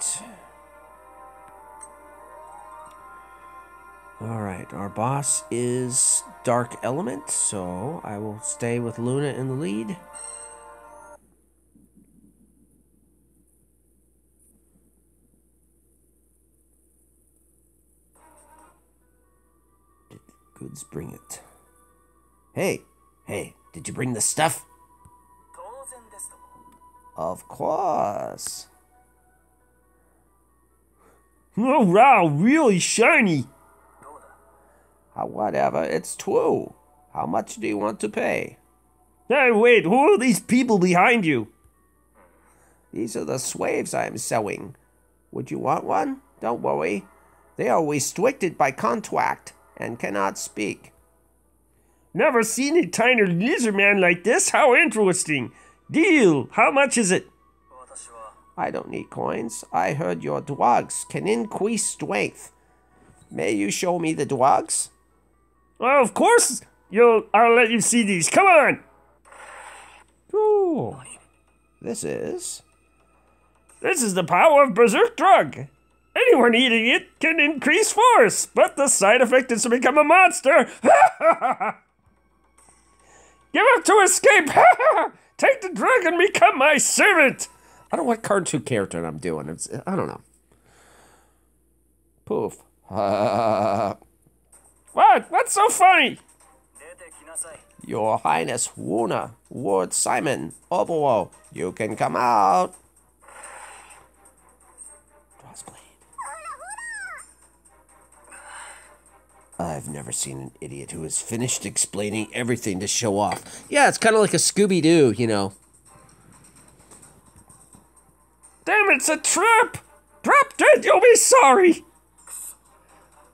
All right, our boss is Dark Element, so I will stay with Luna in the lead. Goods bring it. Hey, did you bring the stuff? Of course. Oh wow, really shiny. Whatever, it's true. How much do you want to pay? Hey, wait, who are these people behind you? These are the slaves I am selling. Would you want one? Don't worry. They are restricted by contract and cannot speak. Never seen a tiny lizard man like this. How interesting. Deal. How much is it? I don't need coins. I heard your drugs can increase strength. May you show me the drugs? Well, of course. I'll let you see these. Come on. Ooh. This is the power of Berserk Drug. Anyone eating it can increase force, but the side effect is to become a monster. Give up to escape. Take the drug and become my servant. I don't know what cartoon character I'm doing. I don't know. Poof. What? What's so funny? Your Highness Wuna, Ward Simon, Obowo, you can come out. Crossblade. I've never seen an idiot who has finished explaining everything to show off. Yeah, it's kind of like a Scooby-Doo, you know. Damn, it's a trap! Drop dead, you'll be sorry!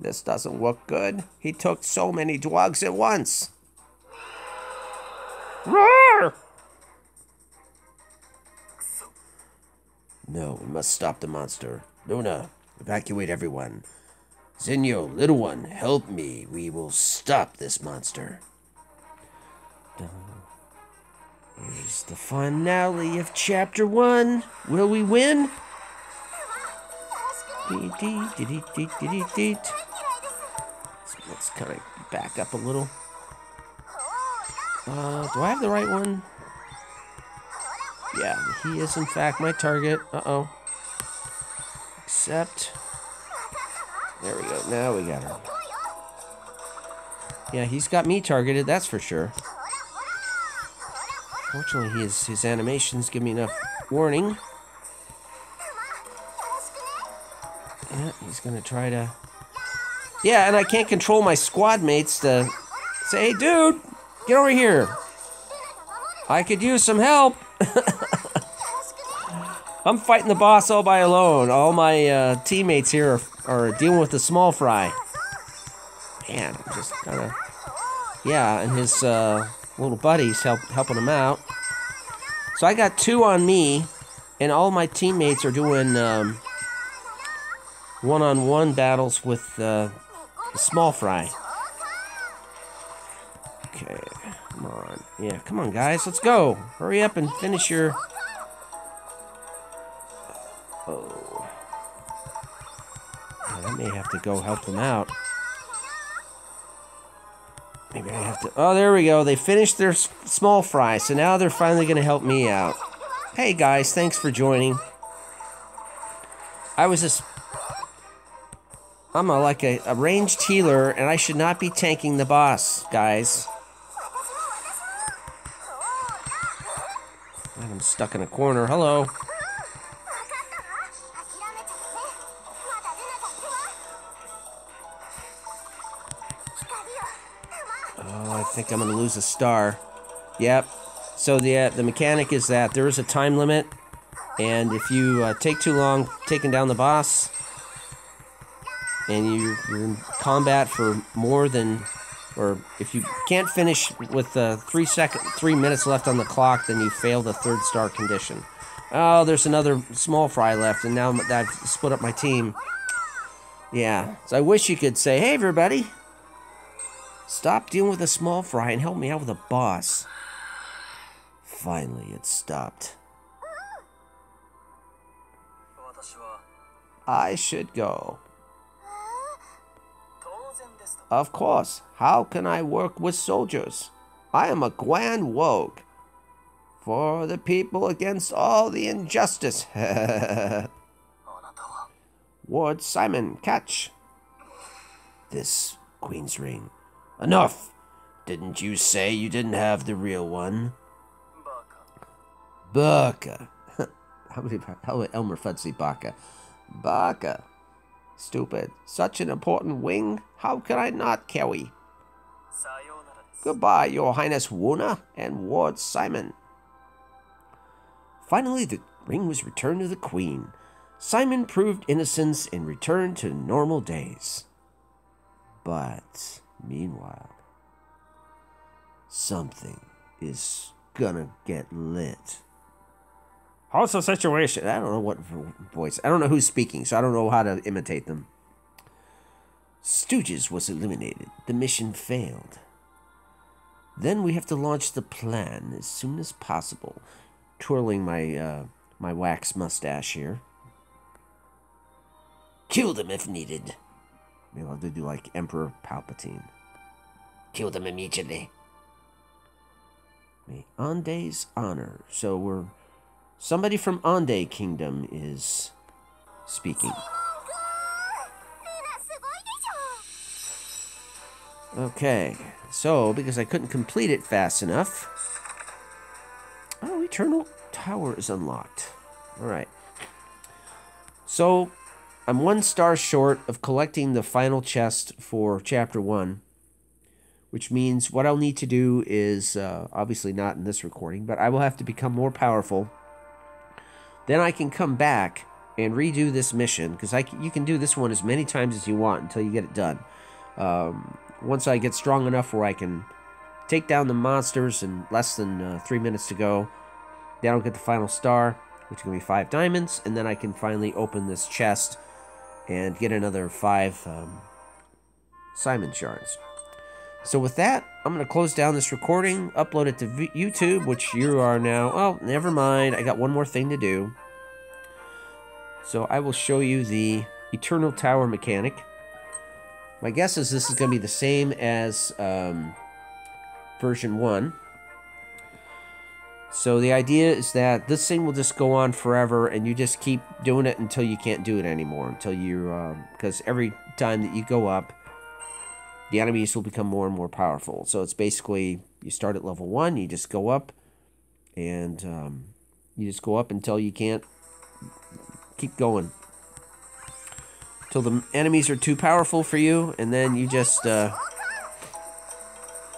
This doesn't look good. He took so many drugs at once. Roar! No, we must stop the monster. Luna, evacuate everyone. Zinyo, little one, help me. We will stop this monster. Here's the finale of Chapter 1. Will we win? Let's kind of back up a little. Do I have the right one? Yeah, he is in fact my target. Uh-oh. Accept. There we go. Now we got her. Yeah, he's got me targeted, that's for sure. Fortunately, his animations give me enough warning. Yeah, he's gonna try to... Yeah, and I can't control my squad mates to say, hey, dude, get over here. I could use some help. I'm fighting the boss all by alone. All my teammates here are dealing with the small fry. Man, I'm just kind of... Yeah, and his little buddies helping him out. So I got 2 on me, and all my teammates are doing one-on-one battles with the small fry. Okay, come on. Yeah, come on, guys, let's go. Hurry up and finish your... Oh. Yeah, I may have to go help them out. Maybe I have to... Oh, there we go. They finished their small fry, so now they're finally going to help me out. Hey, guys, thanks for joining. I was just... I'm like a ranged healer, and I should not be tanking the boss, guys. And I'm stuck in a corner. Hello. Oh, I think I'm going to lose a star. Yep. So the mechanic is that there is a time limit, and if you take too long taking down the boss, and you're in combat for more than, or if you can't finish with 3 minutes left on the clock, then you fail the 3rd star condition. Oh, there's another small fry left, and now that I've split up my team. Yeah, so I wish you could say, hey, everybody, stop dealing with a small fry and help me out with a boss. Finally, it stopped. I should go. Of course. How can I work with soldiers? I am a grand rogue. For the people against all the injustice. Ward Simon, catch. This Queen's ring. Enough! Didn't you say you didn't have the real one? Baka. How would Elmer Fudd say Baka? Baka. Stupid. Such an important wing. How could I not carry? Goodbye, Your Highness Wuna and Ward Simon. Finally, the ring was returned to the Queen. Simon proved innocence and returned to normal days. But, meanwhile, something is gonna get lit. How's the situation? I don't know what voice. I don't know who's speaking, so I don't know how to imitate them. Stooges was eliminated. The mission failed. Then we have to launch the plan as soon as possible. Twirling my my wax mustache here. Kill them if needed. Maybe I'll have to do like Emperor Palpatine. Kill them immediately. Ande's honor. So we're... Somebody from Ande Kingdom is speaking. Okay, so because I couldn't complete it fast enough. Oh, Eternal Tower is unlocked. Alright. So, I'm 1 star short of collecting the final chest for Chapter 1. Which means what I'll need to do is, obviously not in this recording, but I will have to become more powerful. Then I can come back and redo this mission, because you can do this one as many times as you want until you get it done. Once I get strong enough where I can take down the monsters in less than 3 minutes to go, then I'll get the final star, which is going to be 5 diamonds, and then I can finally open this chest and get another 5 Simon shards. So with that, I'm going to close down this recording, upload it to YouTube, which you are now... Oh, never mind. I got one more thing to do. So I will show you the Eternal Tower mechanic. My guess is this is going to be the same as version 1. So the idea is that this thing will just go on forever, and you just keep doing it until you can't do it anymore. Until you... because every time that you go up, the enemies will become more and more powerful. So it's basically, you start at level 1, you just go up, and you just go up until you can't keep going. Till the enemies are too powerful for you, and then you just, at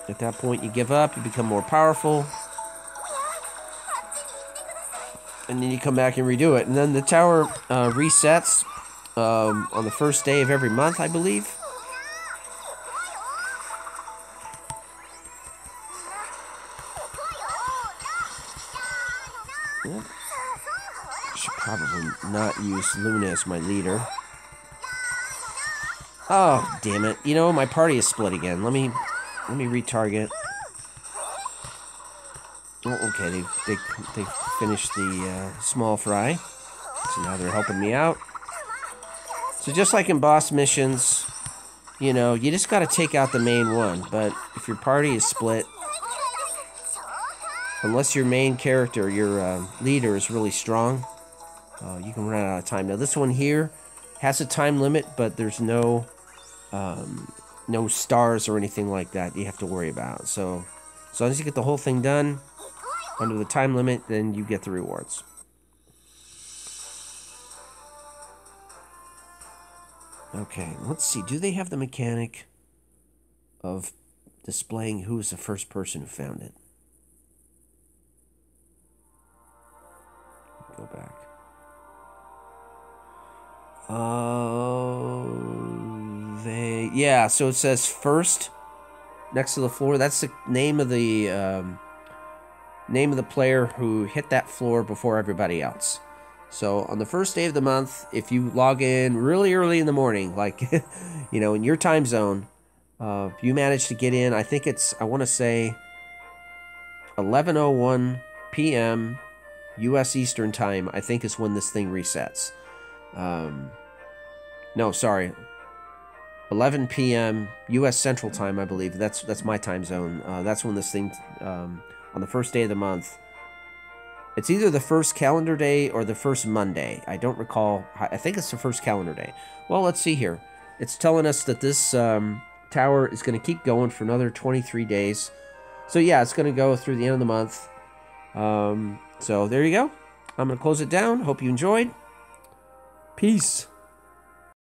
that point you give up, you become more powerful, and then you come back and redo it. And then the tower resets on the first day of every month, I believe. Yep. Should probably not use Luna as my leader. Oh, damn it. You know, my party is split again. Let me retarget. Oh, okay, they finished the small fry. So now they're helping me out. So just like in boss missions, you know, you just gotta take out the main one. But if your party is split, unless your main character, your leader, is really strong, you can run out of time. Now, this one here has a time limit, but there's no stars or anything like that you have to worry about. So as long as you get the whole thing done under the time limit, then you get the rewards. Okay, let's see. Do they have the mechanic of displaying who is the first person who found it? Go back. Yeah, so it says first next to the floor. That's the name of the player who hit that floor before everybody else. So on the first day of the month, if you log in really early in the morning, like you know, in your time zone, if you manage to get in, I think it's, I want to say 11:01 p.m. U.S. Eastern Time, I think, is when this thing resets. No, sorry. 11 p.m. U.S. Central Time, I believe. That's my time zone. That's when this thing, on the first day of the month. It's either the first calendar day or the first Monday. I don't recall. I think it's the first calendar day. Well, let's see here. It's telling us that this tower is going to keep going for another 23 days. So yeah, it's going to go through the end of the month. So there you go. I'm going to close it down. Hope you enjoyed. Peace.